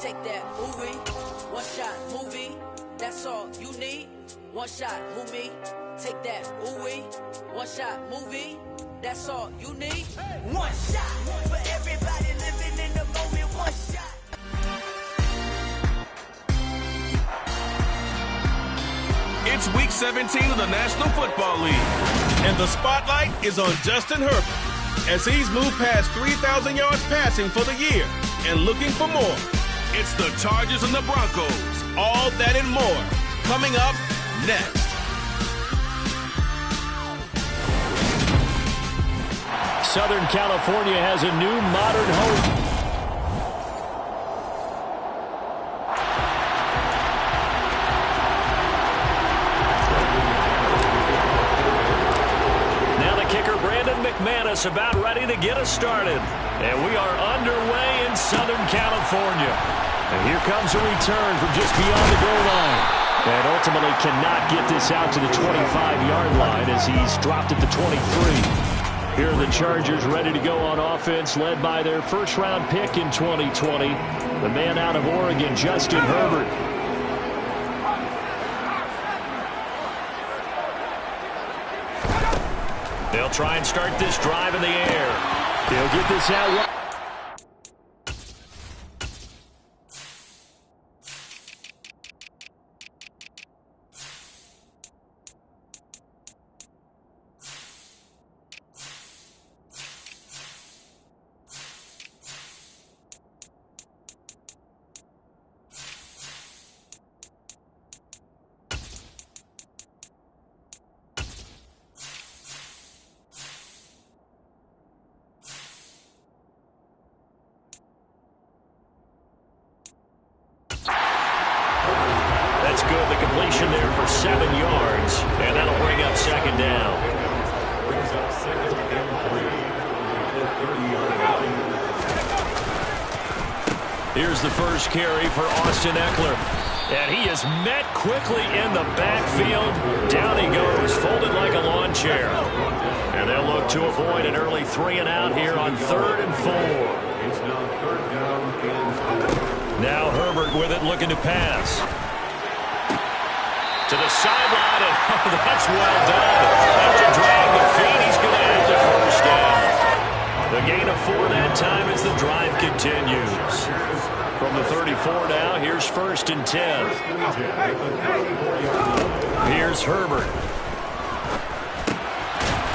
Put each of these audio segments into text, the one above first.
take that, ooh-wee. One shot, movie, that's all you need. One shot, who me? Take that, ooh-wee. One shot, movie, that's all you need. One shot for everybody living in the moment. One shot. It's week 17 of the National Football League, and the spotlight is on Justin Herbert as he's moved past 3,000 yards passing for the year and looking for more. It's the Chargers and the Broncos, all that and more, coming up next. Southern California has a new modern home. McManus about ready to get us started. And we are underway in Southern California. And here comes a return from just beyond the goal line. And ultimately cannot get this out to the 25-yard line as he's dropped at the 23. Here are the Chargers ready to go on offense, led by their first-round pick in 2020, the man out of Oregon, Justin Herbert. They'll try and start this drive in the air. They'll get this out. That's good. The completion there for 7 yards. And that'll bring up second down. Here's the first carry for Austin Ekeler. And he is met quickly in the backfield. Down he goes, folded like a lawn chair. And they'll look to avoid an early 3-and-out here on 3rd and 4. Now Herbert with it, looking to pass. To the sideline, and that's well done. After dragging the feet, he's going to have the first down. The gain of 4 that time as the drive continues. From the 34 now, here's 1st and 10. Here's Herbert.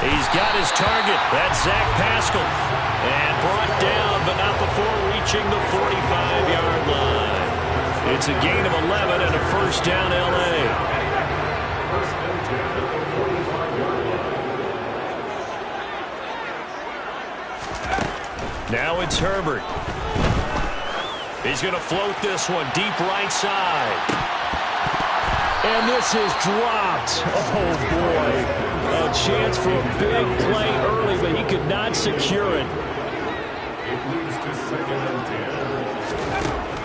He's got his target. That's Zach Pascal. And brought down, but not before reaching the 45-yard line. It's a gain of 11 and a first down, L.A. Now it's Herbert. He's going to float this one deep right side. And this is dropped. Oh, boy. A chance for a big play early, but he could not secure it.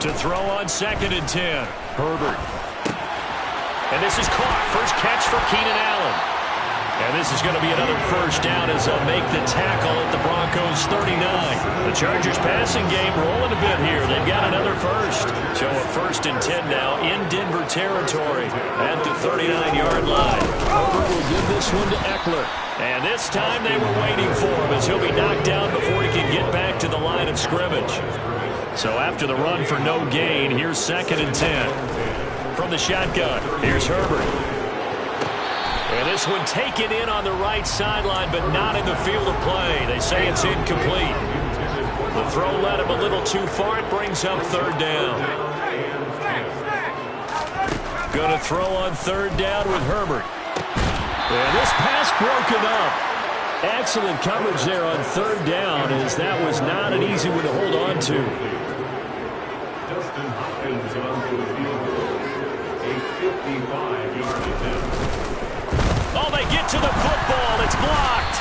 To throw on 2nd and 10. Herbert. And this is caught. First catch for Keenan Allen. And this is going to be another first down as they'll make the tackle at the Broncos 39. The Chargers passing game rolling a bit here. They've got another first. So a 1st and 10 now in Denver territory at the 39-yard line. Herbert will give this one to Ekeler. And this time they were waiting for him as he'll be knocked down before he can get back to the line of scrimmage. So after the run for no gain, here's 2nd and 10. From the shotgun, here's Herbert. And this one taken in on the right sideline, but not in the field of play. They say it's incomplete. The throw led him a little too far. It brings up 3rd down. Going to throw on 3rd down with Herbert. And this pass broken up. Excellent coverage there on 3rd down, as that was not an easy one to hold on to. Justin Hopkins onto the field goal. A 55-yard attempt. Oh, they get to the football. It's blocked.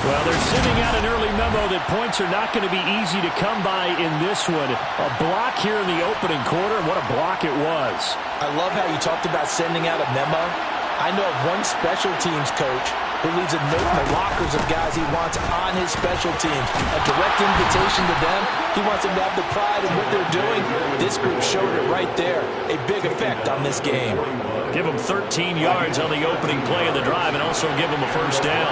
Well, they're sending out an early memo that points are not going to be easy to come by in this one. A block here in the opening quarter. What a block it was. I love how you talked about sending out a memo. I know of one special teams coach who leaves a note in the lockers of guys he wants on his special teams. A direct invitation to them. He wants them to have the pride in what they're doing. This group showed it right there. A big effect on this game. Give them 13 yards on the opening play of the drive and also give them a first down.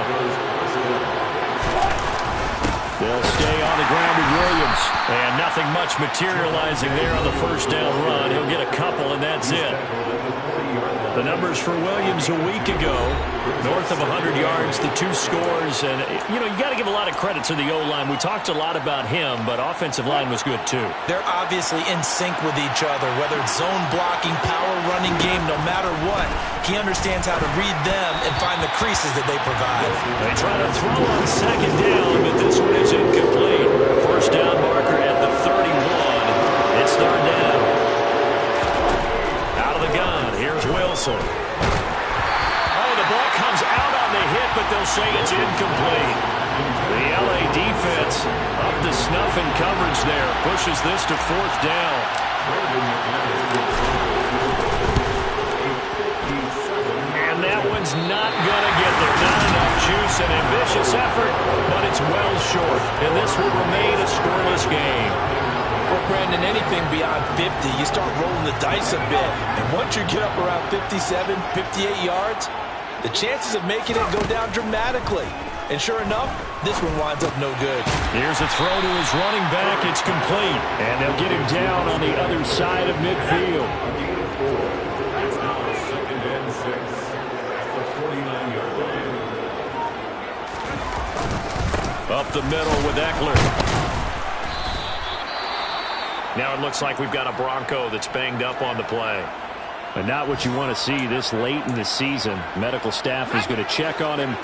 They'll stay on the ground with Williams. And nothing much materializing there on the first down run. He'll get a couple, and that's it. The numbers for Williams a week ago, north of 100 yards, the 2 scores. And, you know, you got to give a lot of credit to the O-line. We talked a lot about him, but offensive line was good, too. They're obviously in sync with each other, whether it's zone blocking, power running game, no matter what. He understands how to read them and find the creases that they provide. They try to throw on second down, but this one is incomplete. First down marker at the 31. It's third down. Out of the gun, here's Wilson. Oh, the ball comes out on the hit, but they'll say it's incomplete. The LA defense up to snuff in coverage there. Pushes this to fourth down. And that one's not going to get there. Not enough juice. An ambitious effort, but it's well short. And this will remain a scoreless game. Well, Brandon, anything beyond 50, you start rolling the dice a bit. And once you get up around 57, 58 yards, the chances of making it go down dramatically. And sure enough, this one winds up no good. Here's a throw to his running back. It's complete. And they'll get him down on the other side of midfield. Up the middle with Eckler. Now it looks like we've got a Bronco that's banged up on the play. But not what you want to see this late in the season. Medical staff is going to check on him,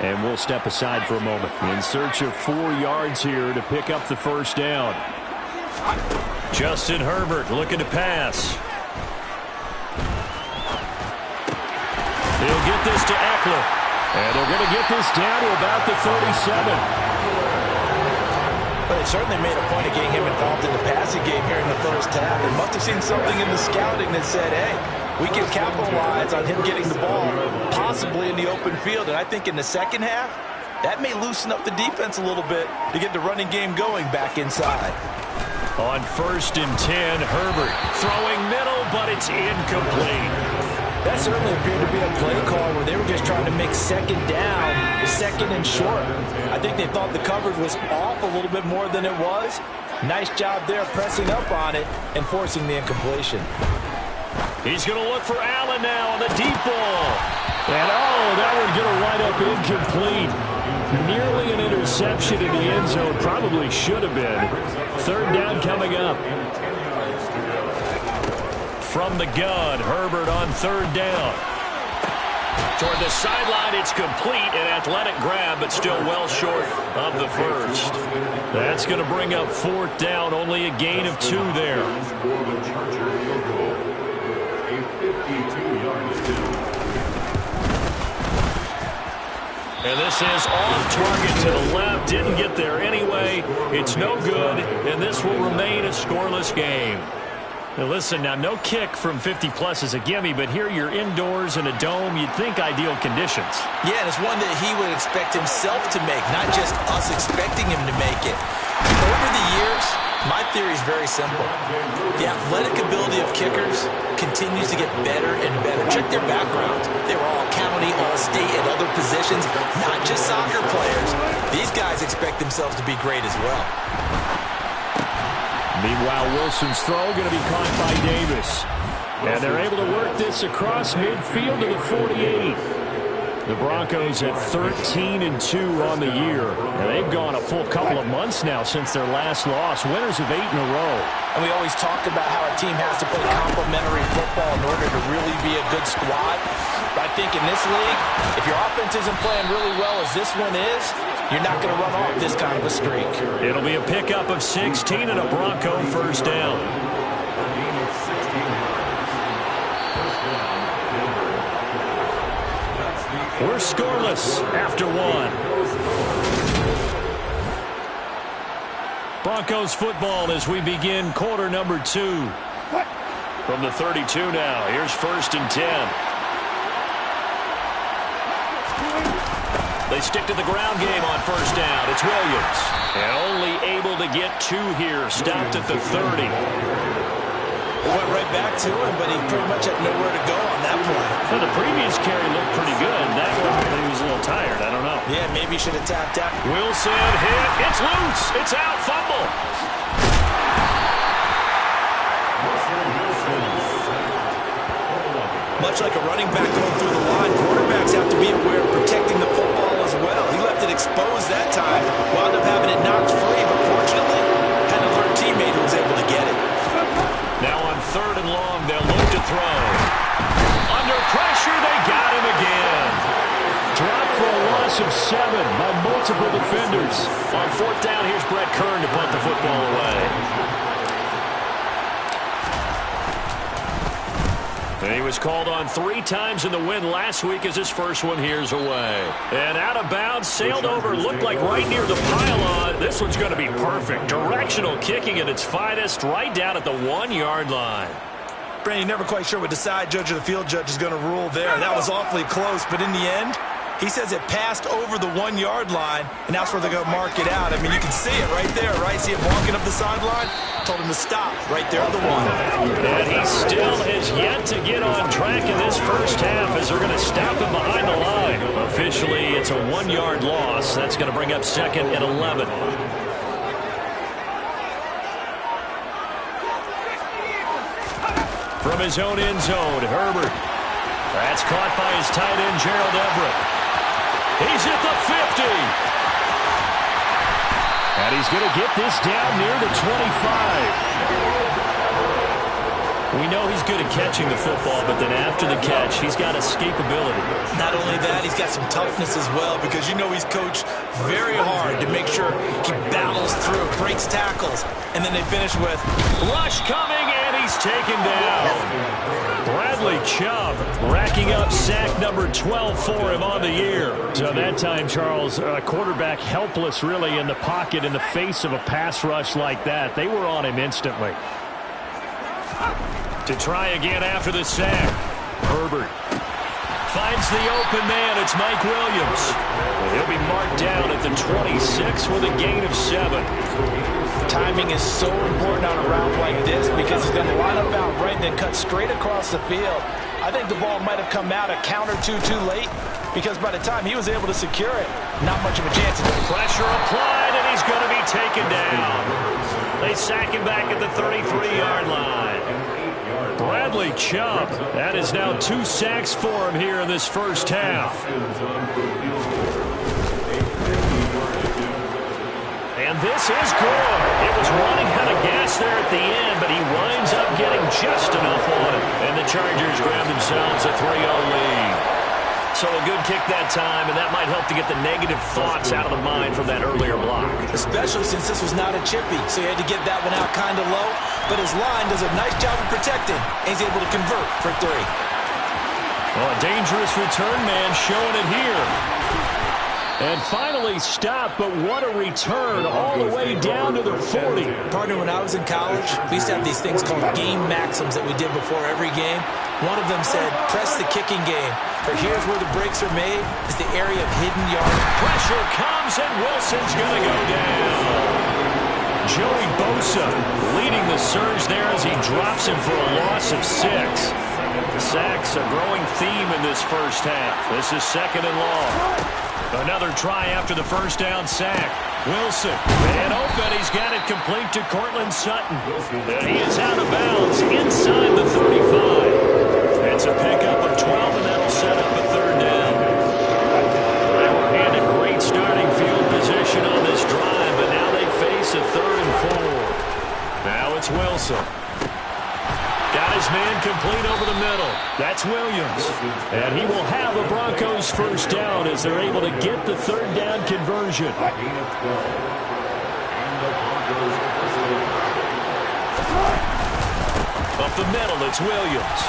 and we'll step aside for a moment. In search of 4 yards here to pick up the first down. Justin Herbert looking to pass. He'll get this to Eckler. And they're going to get this down to about the 37. But they certainly made a point of getting him involved in the passing game here in the first half. They must have seen something in the scouting that said, hey, we can capitalize on him getting the ball, possibly in the open field. And I think in the second half, that may loosen up the defense a little bit to get the running game going back inside. On 1st and 10, Herbert throwing middle, but it's incomplete. That certainly appeared to be a play call where they were just trying to make second down, second and short. I think they thought the coverage was off a little bit more than it was. Nice job there pressing up on it and forcing the incompletion. He's going to look for Allen now on the deep ball. And, oh, that one's going to wind up incomplete. Nearly an interception in the end zone. Probably should have been. Third down coming up. From the gun, Herbert on third down. Toward the sideline, it's complete. An athletic grab, but still well short of the first. That's going to bring up fourth down. Only a gain of 2 there. And this is off target to the left. Didn't get there anyway. It's no good, and this will remain a scoreless game. Now listen, now no kick from 50-plus is a gimme, but here you're indoors in a dome. You'd think ideal conditions. Yeah, and it's one that he would expect himself to make, not just us expecting him to make it. Over the years, my theory is very simple. The athletic ability of kickers continues to get better and better. Check their backgrounds. They were all county, all state, at other positions, not just soccer players. These guys expect themselves to be great as well. Meanwhile, Wilson's throw going to be caught by Davis. And they're able to work this across midfield to the 48. The Broncos at 13-2 on the year. And they've gone a full couple of months now since their last loss. Winners of 8 in a row. And we always talk about how a team has to play complementary football in order to really be a good squad. But I think in this league, if your offense isn't playing really well as this one is, you're not going to run off this kind of a streak. It'll be a pickup of 16 and a Bronco first down. We're scoreless after 1. Broncos football as we begin quarter number 2. From the 32 now. Here's 1st and 10. They stick to the ground game on first down. It's Williams. And only able to get 2 here. Stopped at the 30. It went right back to him, but he pretty much had nowhere to go on that point. Well, the previous carry looked pretty good. That one, he was a little tired. I don't know. Yeah, maybe he should have tapped out. Wilson hit. It's loose. It's out. Fumble. Much like a running back going through the line, quarterbacks have to be aware of protecting the football as well. He left it exposed that time, wound up having it knocked free, but fortunately, had an alert teammate who was able to get it. Now on 3rd and long, they'll look to throw. Under pressure, they got him again. Dropped for a loss of 7 by multiple defenders. On 4th down, here's Brett Kern to punt the football away. And he was called on 3 times in the win last week as his first one here's away. And out of bounds, sailed over, looked like right near the pylon. This one's going to be perfect. Directional kicking at its finest, right down at the 1-yard line. Brandon, you're never quite sure what the side judge or the field judge is going to rule there. That was awfully close, but in the end, he says it passed over the 1-yard line, and that's where they're going to mark it out. I mean, you can see it right there, right? See him walking up the sideline? Told him to stop right there at the 1. And he still has yet to get on track in this first half as they're going to stop him behind the line. Officially, it's a 1-yard loss. That's going to bring up 2nd and 11. From his own end zone, Herbert. That's caught by his tight end, Gerald Everett. He's at the 50. And he's going to get this down near the 25. We know he's good at catching the football, but then after the catch, he's got escapability. Not only that, he's got some toughness as well, because you know he's coached very hard to make sure he battles through, breaks tackles, and then they finish with rush coming, and he's taken down. Bradley Chubb racking up sack number 12 for him on the year. So that time, Charles, quarterback helpless really in the pocket in the face of a pass rush like that. They were on him instantly. To try again after the sack. Herbert finds the open man. It's Mike Williams. He'll be marked down at the 26 with a gain of 7. Timing is so important on a route like this because he's going to line up out right and then cut straight across the field. I think the ball might have come out a count or two too late because by the time he was able to secure it, not much of a chance. Pressure applied, and he's going to be taken down. They sack him back at the 33-yard line. Bradley Chubb, that is now 2 sacks for him here in this first half. And this is good. It was running out of gas there at the end, but he winds up getting just enough on it. And the Chargers grab themselves a 3-0 lead. So a good kick that time, and that might help to get the negative thoughts out of the mind from that earlier block. Especially since this was not a chippy, so he had to get that one out kind of low. But his line does a nice job of protecting, and he's able to convert for 3. Well, a dangerous return man showing it here. And finally stopped, but what a return all the way down to the 40. Partner, when I was in college, we used to have these things called game maxims that we did before every game. One of them said, press the kicking game. For here's where the breaks are made, is the area of hidden yardage. Pressure comes, and Wilson's going to go down. Joey Bosa leading the surge there as he drops him for a loss of 6. The sacks, a growing theme in this first half. This is 2nd and long. Another try after the first down sack. Wilson, and open. He's got it complete to Cortland Sutton. And he is out of bounds inside the 35. It's a pickup of 12, and that'll set up a 3rd down. They were handed great starting field position on this drive, but now they face a 3rd and 4. Now it's Wilson. Got his man complete over the middle. That's Williams. And he will have a Broncos first down as they're able to get the 3rd down conversion. Up the middle, it's Williams.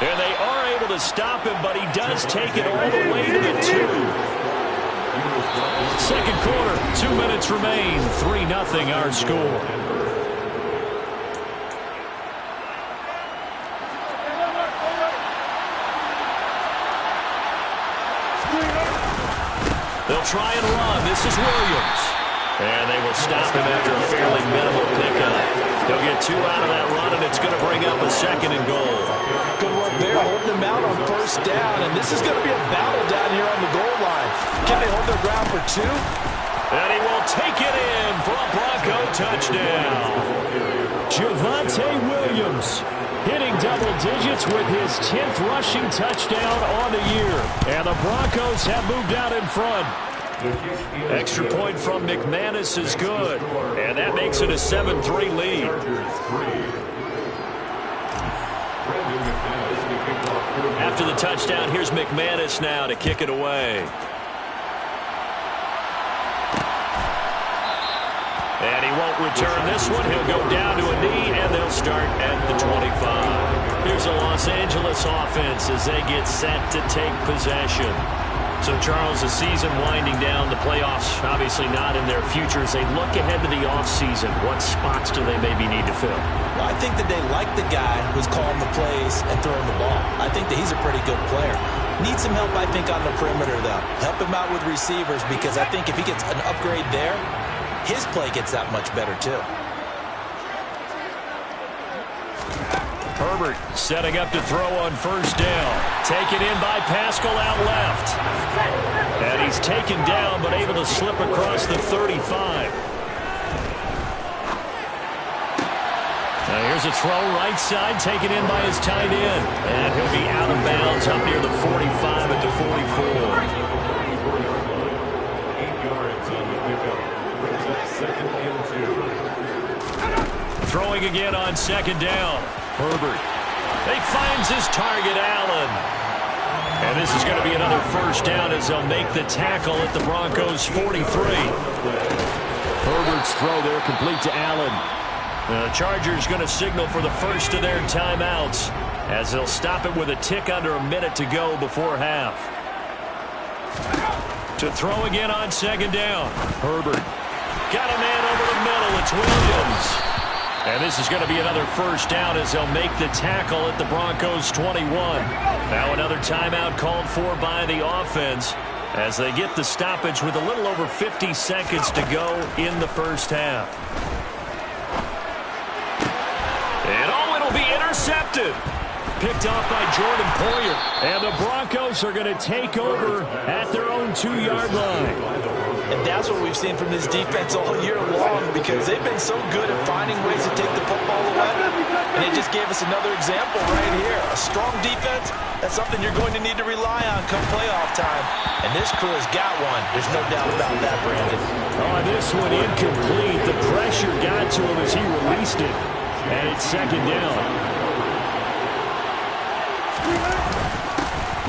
And they are able to stop him, but he does take it all the way to the 2. Second quarter, 2 minutes remain. 3-0 our score. try and run. This is Williams. And they will stop him after a fairly minimal pickup. They'll get 2 out of that run, and it's going to bring up a 2nd and goal. Good work there, holding them out on 1st down, and this is going to be a battle down here on the goal line. Can they hold their ground for 2? And he will take it in for a Bronco touchdown. Javonte Williams hitting double digits with his 10th rushing touchdown on the year. And the Broncos have moved out in front. Extra point from McManus is good. And that makes it a 7-3 lead. After the touchdown, here's McManus now to kick it away. And he won't return this one. He'll go down to a knee, and they'll start at the 25. Here's a Los Angeles offense as they get set to take possession. So, Charles, the season winding down, the playoffs obviously not in their future. As they look ahead to the offseason, what spots do they maybe need to fill? Well, I think that they like the guy who's calling the plays and throwing the ball. I think that he's a pretty good player. Needs some help, I think, on the perimeter, though. Help him out with receivers, because I think if he gets an upgrade there, his play gets that much better, too. Herbert setting up to throw on 1st down. Taken in by Pascal out left. And he's taken down, but able to slip across the 35. Now here's a throw right side, taken in by his tight end. And he'll be out of bounds up near the 45 at the 44. Throwing again on 2nd down. Herbert. He finds his target, Allen. And this is going to be another 1st down as they'll make the tackle at the Broncos' 43. Herbert's throw there complete to Allen. The Chargers going to signal for the first of their timeouts as they'll stop it with a tick under a minute to go before half. To throw again on 2nd down. Herbert. Got a man over the middle. It's Williams. And this is going to be another 1st down as they'll make the tackle at the Broncos' 21. Now another timeout called for by the offense as they get the stoppage with a little over 50 seconds to go in the 1st half. And it'll be intercepted. Picked off by Jordan Poyer. And the Broncos are going to take over at their own 2-yard line. And that's what we've seen from this defense all year long, because they've been so good at finding ways to take the football away. And they just gave us another example right here. A strong defense, that's something you're going to need to rely on come playoff time. And this crew has got one. There's no doubt about that, Brandon. Oh, this one incomplete. The pressure got to him as he released it. And it's 2nd down.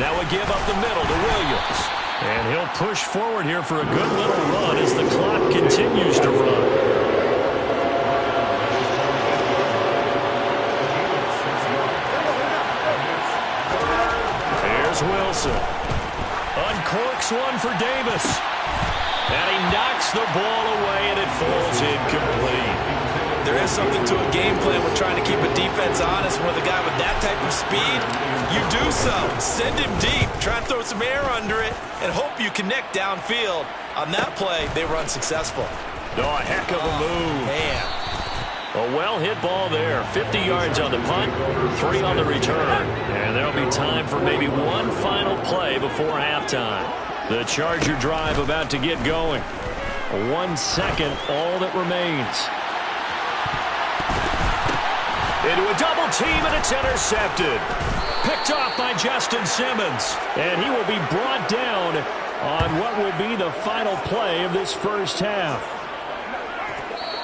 Now a give up the middle to Williams. And he'll push forward here for a good little run as the clock continues to run. Here's Wilson. Uncorks one for Davis. And he knocks the ball away, and it falls incomplete. There is something to a game plan with trying to keep a defense honest. With a guy with that type of speed, you do so. Send him deep. Try and throw some air under it and hope you connect downfield. On that play, they were unsuccessful. Oh, a heck of a move. Man. A well-hit ball there. 50 yards on the punt, 3 on the return. And there'll be time for maybe one final play before halftime. The Charger drive about to get going. 1 second, all that remains. Into a double team, and it's intercepted. Picked off by Justin Simmons. And he will be brought down on what will be the final play of this 1st half.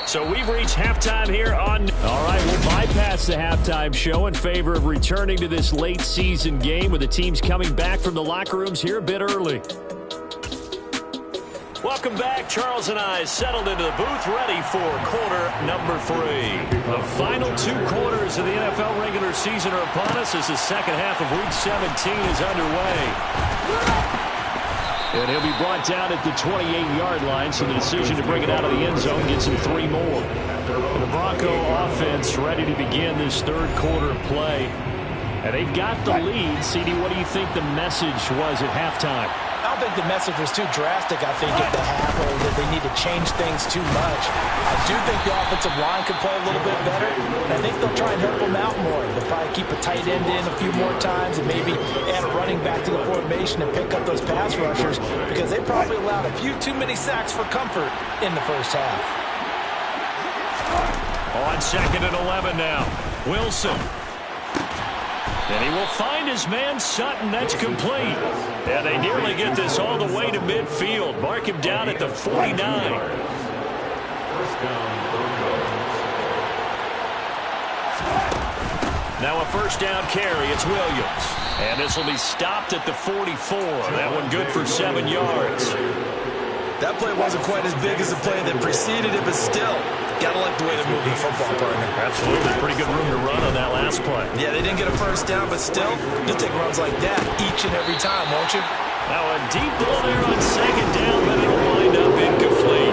So we've reached halftime here on... All right, we'll bypass the halftime show in favor of returning to this late season game with the teams coming back from the locker rooms here a bit early. Welcome back. Charles and I settled into the booth, ready for quarter number 3. The final 2 quarters of the NFL regular season are upon us as the second half of Week 17 is underway. And he'll be brought down at the 28-yard line, so the decision to bring it out of the end zone gets him 3 more. And the Bronco offense ready to begin this 3rd quarter of play. And they've got the lead. CD, what do you think the message was at halftime? I don't think the message was too drastic, I think, at the half, or that they need to change things too much. I do think the offensive line could play a little bit better, and I think they'll try and help them out more. They'll probably keep a tight end in a few more times and maybe add a running back to the formation and pick up those pass rushers, because they probably allowed a few too many sacks for comfort in the first half. On 2nd and 11 now, Wilson. And he will find his man Sutton. That's complete. And they nearly get this all the way to midfield. Mark him down at the 49. Now a first down carry. It's Williams. And this will be stopped at the 44. That one good for 7 yards. That play wasn't quite as big as the play that preceded it, but still, gotta like the way they're moving the football, partner. Absolutely. Pretty good room to run on that last play. Yeah, they didn't get a first down, but still, you'll take runs like that each and every time, won't you? Now a deep ball there on 2nd down, but it'll wind up incomplete.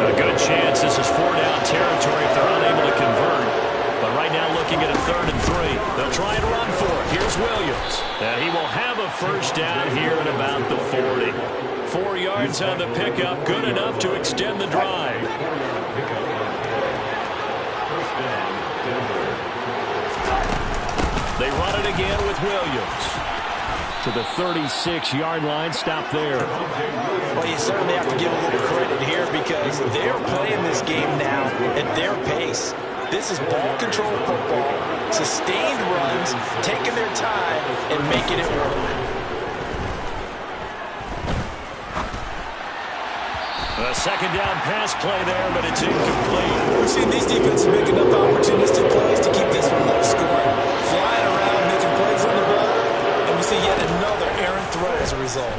A good chance this is 4-down territory if they're unable to convert. But right now looking at a 3rd and 3. They'll try and run for it. Here's Williams. And he will have a first down here at about the 40. 4 yards on the pickup, good enough to extend the drive. They run it again with Williams. To the 36-yard line, stop there. Well, you certainly have to give a little credit here because they're playing this game now at their pace. This is ball control football, sustained runs, taking their time, and making it work. A 2nd down pass play there, but it's incomplete. We've seen these defenses make enough opportunistic plays to keep this one low scoring. Flying around, making plays on the run, and we see yet another errant throw as a result.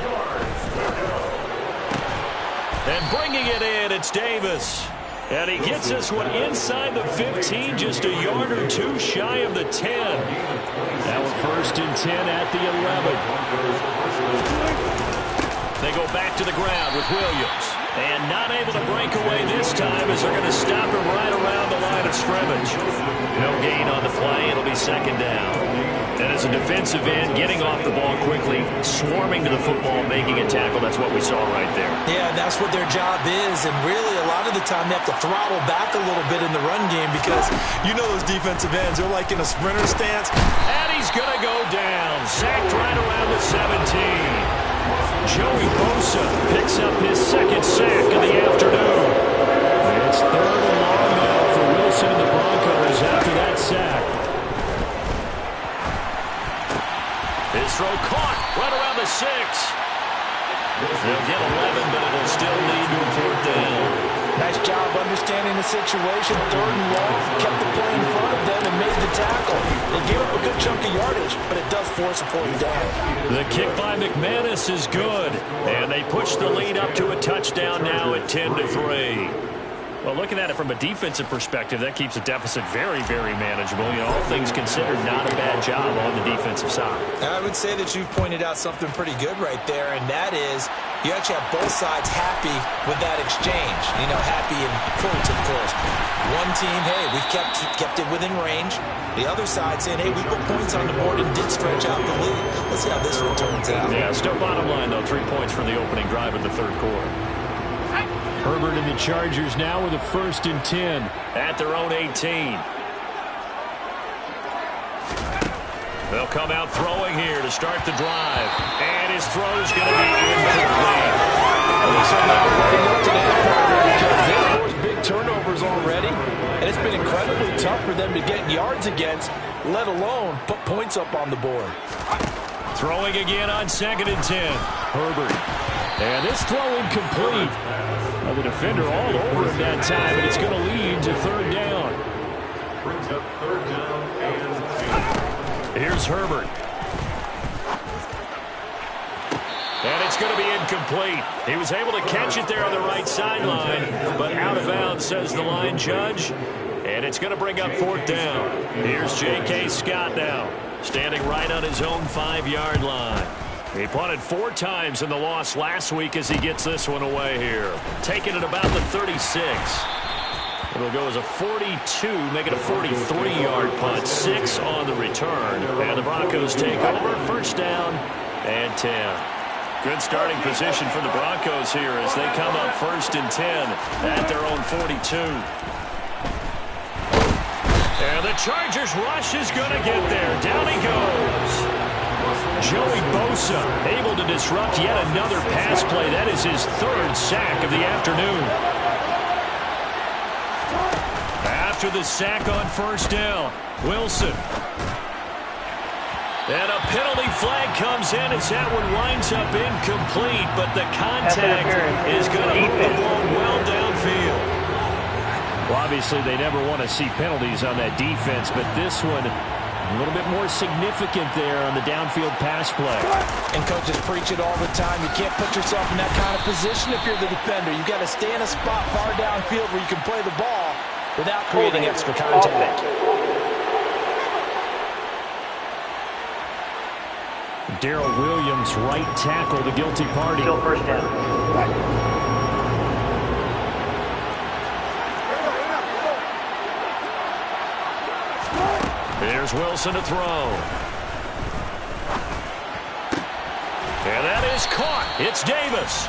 And bringing it in, it's Davis. And he gets this one inside the 15, just a yard or two shy of the 10. Now a 1st and 10 at the 11. They go back to the ground with Williams. And not able to break away this time as they're going to stop him right around the line of scrimmage. No gain on the play. It'll be 2nd down. And as a defensive end, getting off the ball quickly, swarming to the football, making a tackle, that's what we saw right there. Yeah, that's what their job is. And really, a lot of the time, they have to throttle back a little bit in the run game because you know those defensive ends, they're like in a sprinter stance. And he's going to go down. Sacked right around the 17. Joey Bosa picks up his 2nd sack of the afternoon. It's 3rd and long now for Wilson and the Broncos after that sack. His throw caught right around the 6. They'll get 11, but it'll still lead to a 4th down. Nice job understanding the situation. 3rd and long, kept the play in front of them and made the tackle. They gave up a good chunk of yardage, but it does force a 4th down. The kick by McManus is good, and they push the lead up to a touchdown now at 10-3. Well, looking at it from a defensive perspective, that keeps the deficit very, very manageable. You know, all things considered, not a bad job on the defensive side. I would say that you've pointed out something pretty good right there, and that is you actually have both sides happy with that exchange. You know, happy in quotes, of course. One team, hey, we've kept it within range. The other side saying, hey, we put points on the board and did stretch out the lead. Let's see how this one turns out. Yeah, still bottom line, though, 3 points from the opening drive in the 3rd quarter. Herbert and the Chargers now with a 1st and 10. At their own 18. They'll come out throwing here to start the drive. And his throw's going to be incomplete. They've forced big turnovers already, and it's been incredibly tough for them to get yards against, let alone put points up on the board. Throwing again on 2nd and 10. Herbert. And this throw incomplete. The defender all over him that time, and it's going to lead to 3rd down. Brings up 3rd down and 10. Here's Herbert. And it's going to be incomplete. He was able to catch it there on the right sideline, but out of bounds, says the line judge. And it's going to bring up 4th down. Here's J.K. Scott now, standing right on his own 5-yard line. He punted 4 times in the loss last week as he gets this one away here. Taking it about the 36. It'll go as a 42, make it a 43-yard punt. 6 on the return. And the Broncos take over. 1st down and 10. Good starting position for the Broncos here as they come up 1st and 10 at their own 42. And the Chargers rush is going to get there. Down he goes. Joey Bosa able to disrupt yet another pass play. That is his 3rd sack of the afternoon. After the sack on 1st down, Wilson. And a penalty flag comes in as that one winds up incomplete, but the contact is going to move the ball well downfield. Well, obviously, they never want to see penalties on that defense, but this one a little bit more significant there on the downfield pass play. And coaches preach it all the time. You can't put yourself in that kind of position if you're the defender. You've got to stay in a spot far downfield where you can play the ball without creating extra contact. Darrell Williams, right tackle, the guilty party. Still 1st down. Here's Wilson to throw. And that is caught. It's Davis.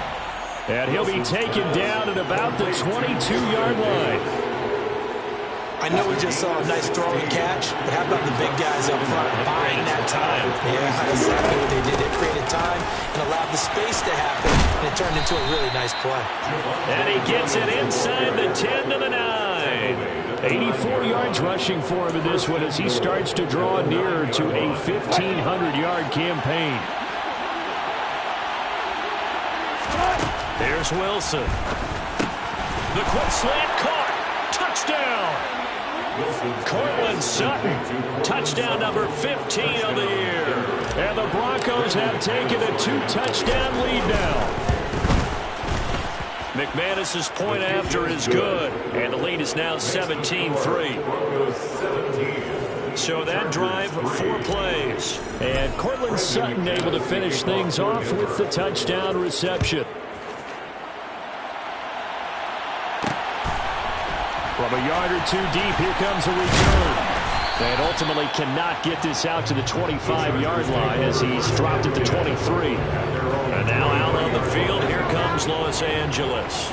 And he'll be taken down at about the 22-yard line. I know we just saw a nice throw and catch, but how about the big guys up front buying that time? Yeah, that's exactly what they did. They created time and allowed the space to happen, and it turned into a really nice play. And he gets it inside the 10 to the 9. 84 yards rushing for him in this one as he starts to draw nearer to a 1,500-yard campaign. Here's Wilson. The quick slant caught. Touchdown. Cortland Sutton, touchdown number 15 of the year. And the Broncos have taken a 2-touchdown lead now. McManus's point after is good, and the lead is now 17-3. So that drive, 4 plays. And Cortland Sutton able to finish things off with the touchdown reception. From a yard or 2 deep, here comes a return. And ultimately cannot get this out to the 25-yard line as he's dropped at the 23. And now out on the field, here comes Los Angeles.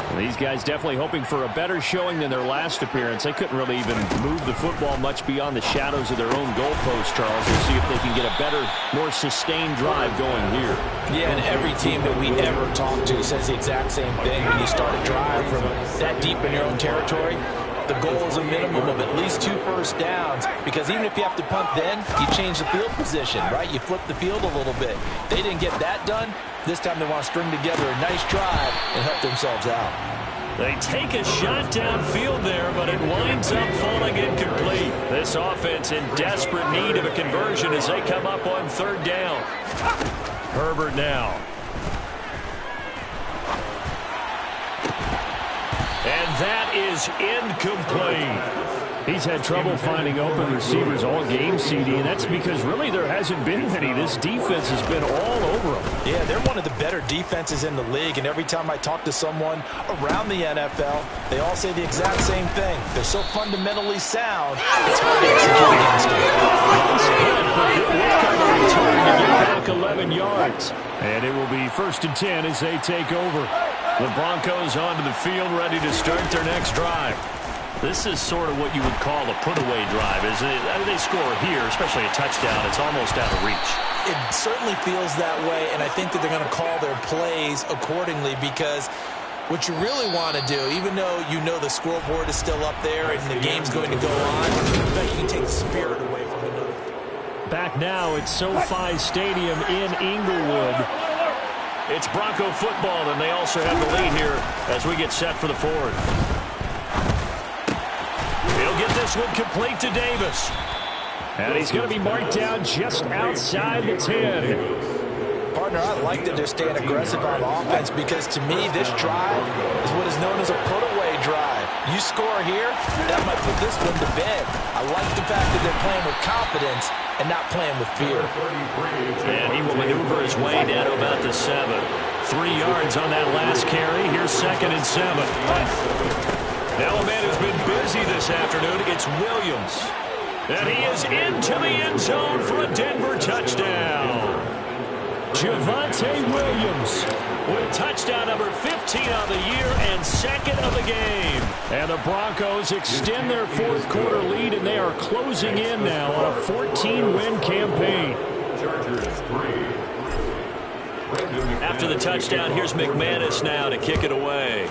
And these guys definitely hoping for a better showing than their last appearance. They couldn't really even move the football much beyond the shadows of their own goalpost, Charles. We'll see if they can get a better, more sustained drive going here. Yeah, and every team that we ever talk to says the exact same thing. When you start a drive from that deep in your own territory, the goal is a minimum of at least 2 first downs, because even if you have to punt then, you change the field position, right? You flip the field a little bit. They didn't get that done. This time they want to string together a nice drive and help themselves out. They take a shot downfield there, but it winds up falling incomplete. This offense in desperate need of a conversion as they come up on 3rd down. Herbert now. And that is incomplete. He's had trouble finding open receivers all game, CD, and that's because really there hasn't been many. This defense has been all over them. Yeah, they're one of the better defenses in the league, and every time I talk to someone around the NFL, they all say the exact same thing. They're so fundamentally sound, it's hard to execute against them. Return to get back 11 yards. And it will be 1st and 10 as they take over. The Broncos onto the field, ready to start their next drive. This is sort of what you would call a put-away drive, isn't it? I mean, they score here, especially a touchdown. It's almost out of reach. It certainly feels that way, and I think that they're going to call their plays accordingly, because what you really want to do, even though you know the scoreboard is still up there and the game's going to go on, you can take the spirit away from it. Back now at SoFi Stadium in Inglewood. It's Bronco football, and they also have the lead here as we get set for the 4th. He'll get this one complete to Davis. And he's going to be marked down just outside the 10. Partner, I like that they're staying aggressive on offense, because to me, this drive is what is known as a put-away drive. You score here, that might put this one to bed. I like the fact that they're playing with confidence and not playing with fear. And he will maneuver his way down to about the 7. 3 yards on that last carry. Here's 2nd and 7. Now a man who's been busy this afternoon, it's Williams. And he is into the end zone for a Denver touchdown. Javonte Williams with touchdown number 15 on the year and second of the game. And the Broncos extend their fourth quarter lead, and they are closing in now on a 14-win campaign. After the touchdown, here's McManus now to kick it away.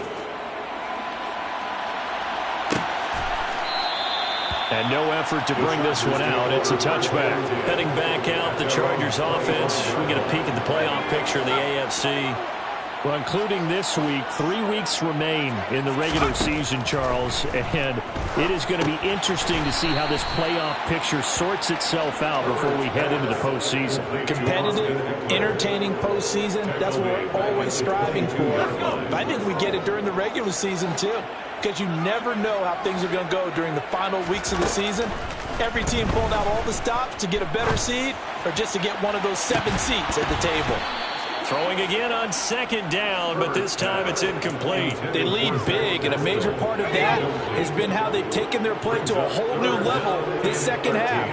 And no effort to bring this one out. It's a touchback. Heading back out, the Chargers offense. We get a peek at the playoff picture in the AFC. Well, including this week, 3 weeks remain in the regular season, Charles. And it is going to be interesting to see how this playoff picture sorts itself out before we head into the postseason. Competitive, entertaining postseason, that's what we're always striving for. But I think we get it during the regular season, too, because you never know how things are going to go during the final weeks of the season. Every team pulled out all the stops to get a better seed or just to get one of those 7 seats at the table. Throwing again on second down, but this time it's incomplete. They lead big, and a major part of that has been how they've taken their play to a whole new level this second half.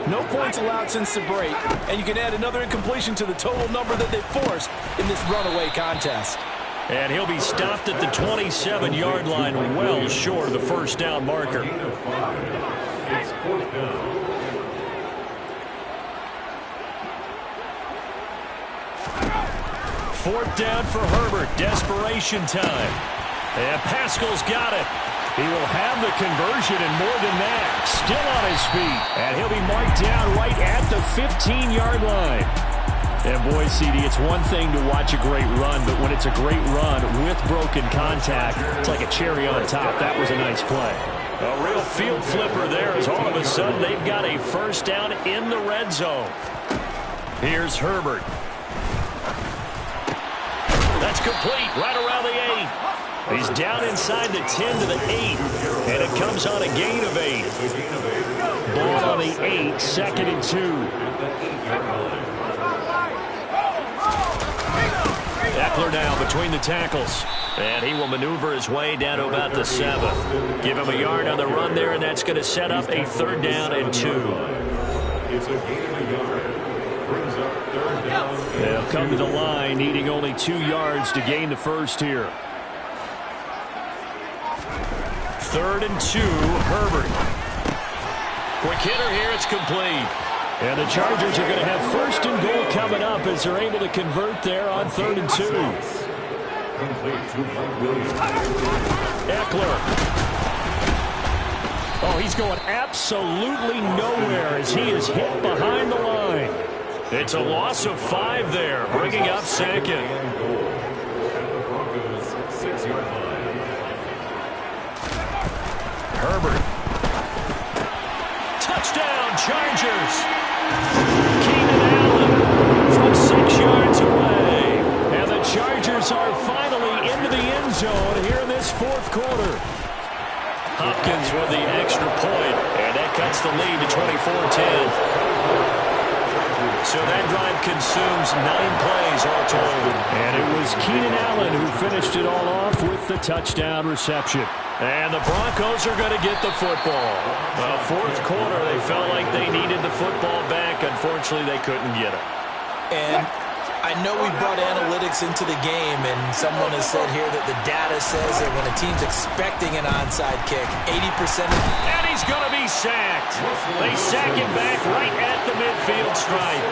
No points allowed since the break, and you can add another incompletion to the total number that they've forced in this runaway contest. And he'll be stopped at the 27-yard line, well short of the first down marker. It's fourth down. Fourth down for Herbert. Desperation time. And Pascal's got it. He will have the conversion and more than that. Still on his feet. And he'll be marked down right at the 15-yard line. And boy, CD, it's one thing to watch a great run, but when it's a great run with broken contact, it's like a cherry on top. That was a nice play. A real field flipper there as all of a sudden they've got a first down in the red zone. Here's Herbert. That's complete right around the 8. He's down inside the 10 to the 8, and it comes on a gain of 8. Ball on the 8, 2nd and 2. Eckler now between the tackles, and he will maneuver his way down to about the 7. Give him a yard on the run there, and that's going to set up a 3rd down and 2. It's a gain of a yard. Brings up 3rd down. They'll come to the line, needing only 2 yards to gain the first here. 3rd and 2, Herbert. Quick hitter here, it's complete. And the Chargers are going to have 1st and goal coming up as they're able to convert there on 3rd and 2. Complete to Mike Williams. Eckler. Oh, he's going absolutely nowhere as he is hit behind the line. It's a loss of 5 there, bringing up 2nd. And goal at the Broncos' 6-yard line. Herbert. Touchdown, Chargers. Keenan Allen from 6 yards away. And the Chargers are finally into the end zone here in this 4th quarter. Hopkins with the extra point, and that cuts the lead to 24-10. So that drive consumes 9 plays all told. And it was Keenan Allen who finished it all off with the touchdown reception. And the Broncos are going to get the football. Well, 4th quarter, they felt like they needed the football back. Unfortunately, they couldn't get it. And I know we brought analytics into the game, and someone has said here that the data says that when a team's expecting an onside kick, 80% of... And he's going to be sacked. They sack him back right at the midfield stripe.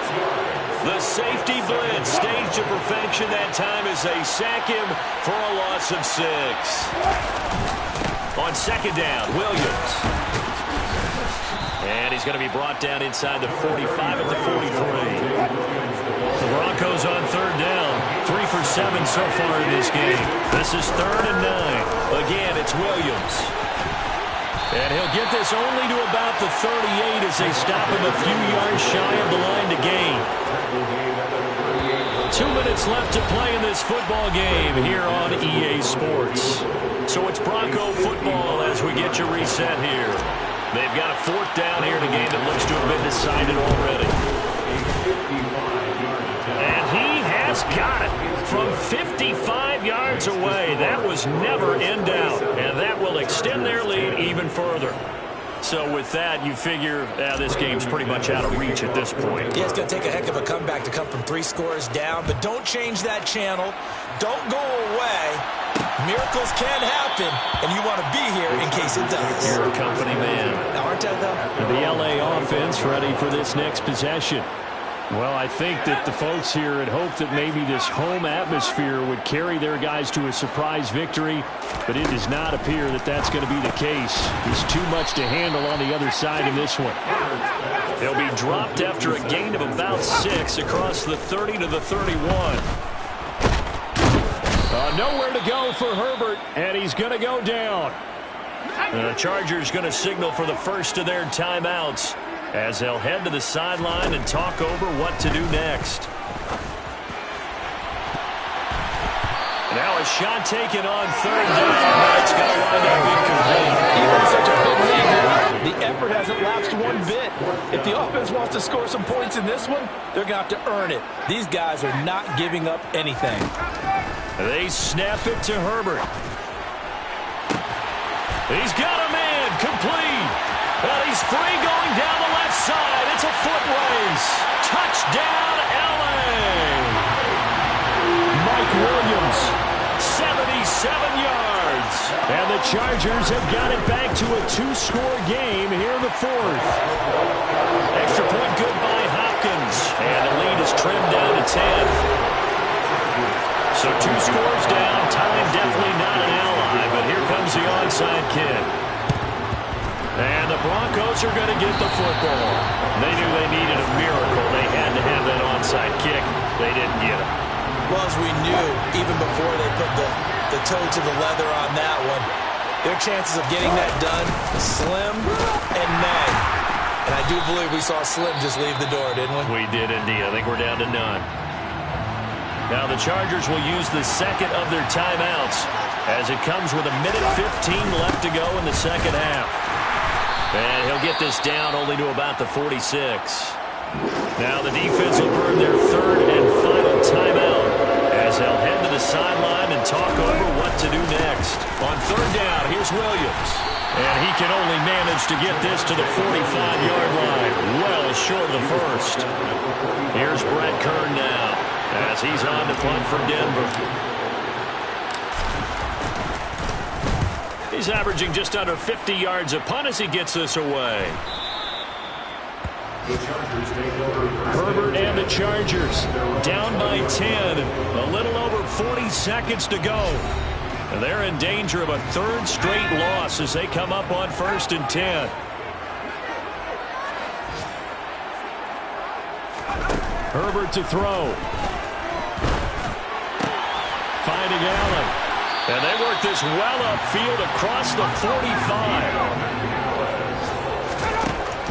The safety blitz staged to perfection that time as they sack him for a loss of 6. On 2nd down, Williams. And he's going to be brought down inside the 45 at the 43. The Broncos on 3rd down. 3 for 7 so far in this game. This is 3rd and 9. Again, it's Williams. And he'll get this only to about the 38 as they stop him a few yards shy of the line to gain. 2 minutes left to play in this football game here on EA Sports. So it's Bronco football as we get you reset here. They've got a 4th down here in a game that looks to have been decided already. And he has got it from 55 yards away. That was never in doubt, and that will extend their lead even further. So with that, you figure this game's pretty much out of reach at this point. Yeah, it's going to take a heck of a comeback to come from 3 scores down, but don't change that channel. Don't go away. Miracles can happen, and you want to be here in case it does. You're a company man. Aren't I, though? The LA offense ready for this next possession. Well, I think that the folks here had hoped that maybe this home atmosphere would carry their guys to a surprise victory, but it does not appear that that's going to be the case. There's too much to handle on the other side in this one. They'll be dropped after a gain of about 6 across the 30 to the 31. Nowhere to go for Herbert, and he's going to go down. The Chargers going to signal for the first of their timeouts as they'll head to the sideline and talk over what to do next. Now a shot taken on 3rd down. It's going to wind up incomplete. Even such a big lead here, the effort hasn't lapsed one bit. If the offense wants to score some points in this one, they're going to have to earn it. These guys are not giving up anything. They snap it to Herbert. He's got a man, complete. Well, he's free going down the left side. It's a foot race. Touchdown, LA. Mike Williams, 77 yards. And the Chargers have got it back to a 2-score game here in the 4th. Extra point good by Hopkins. And the lead is trimmed down to 10. So 2 scores down. Time definitely not an ally, but here comes the onside kick. And the Broncos are going to get the football. They knew they needed a miracle. They had to have that onside kick. They didn't get it. Well, as we knew, even before they put the toe to the leather on that one, their chances of getting that done, slim and none. And I do believe we saw Slim just leave the door, didn't we? We did indeed. I think we're down to none. Now the Chargers will use the second of their timeouts as it comes with 1:15 left to go in the second half. And he'll get this down only to about the 46. Now the defense will burn their 3rd and final timeout as they'll head to the sideline and talk over what to do next. On 3rd down, here's Williams. And he can only manage to get this to the 45-yard line, well short of the first. Here's Brett Kern now as he's on to punt for Denver. He's averaging just under 50 yards a punt as he gets this away. Herbert and the Chargers down by 10. A little over 40 seconds to go. And they're in danger of a 3rd straight loss as they come up on 1st and 10. Herbert to throw. Finding Allen. And they work this well upfield across the 45.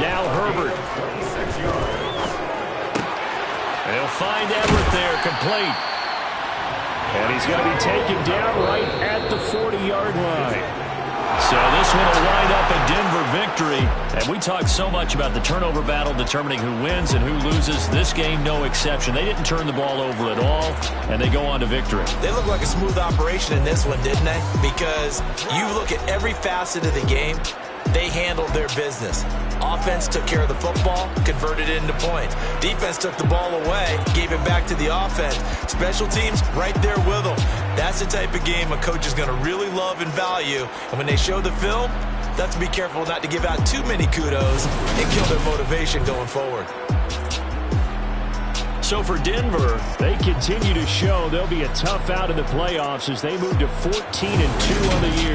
Now Herbert. They'll find Everett there, complete. And he's going to be taken down right at the 40-yard line. So this one will wind up a Denver victory. And we talk so much about the turnover battle determining who wins and who loses. This game, no exception. They didn't turn the ball over at all, and they go on to victory. They look like a smooth operation in this one, didn't they? Because you look at every facet of the game, they handled their business. Offense took care of the football, converted it into points. Defense took the ball away, gave it back to the offense. Special teams, right there with them. That's the type of game a coach is going to really love and value. And when they show the film, they have to be careful not to give out too many kudos and kill their motivation going forward. So for Denver, they continue to show they'll be a tough out in the playoffs as they move to 14-2 on the year.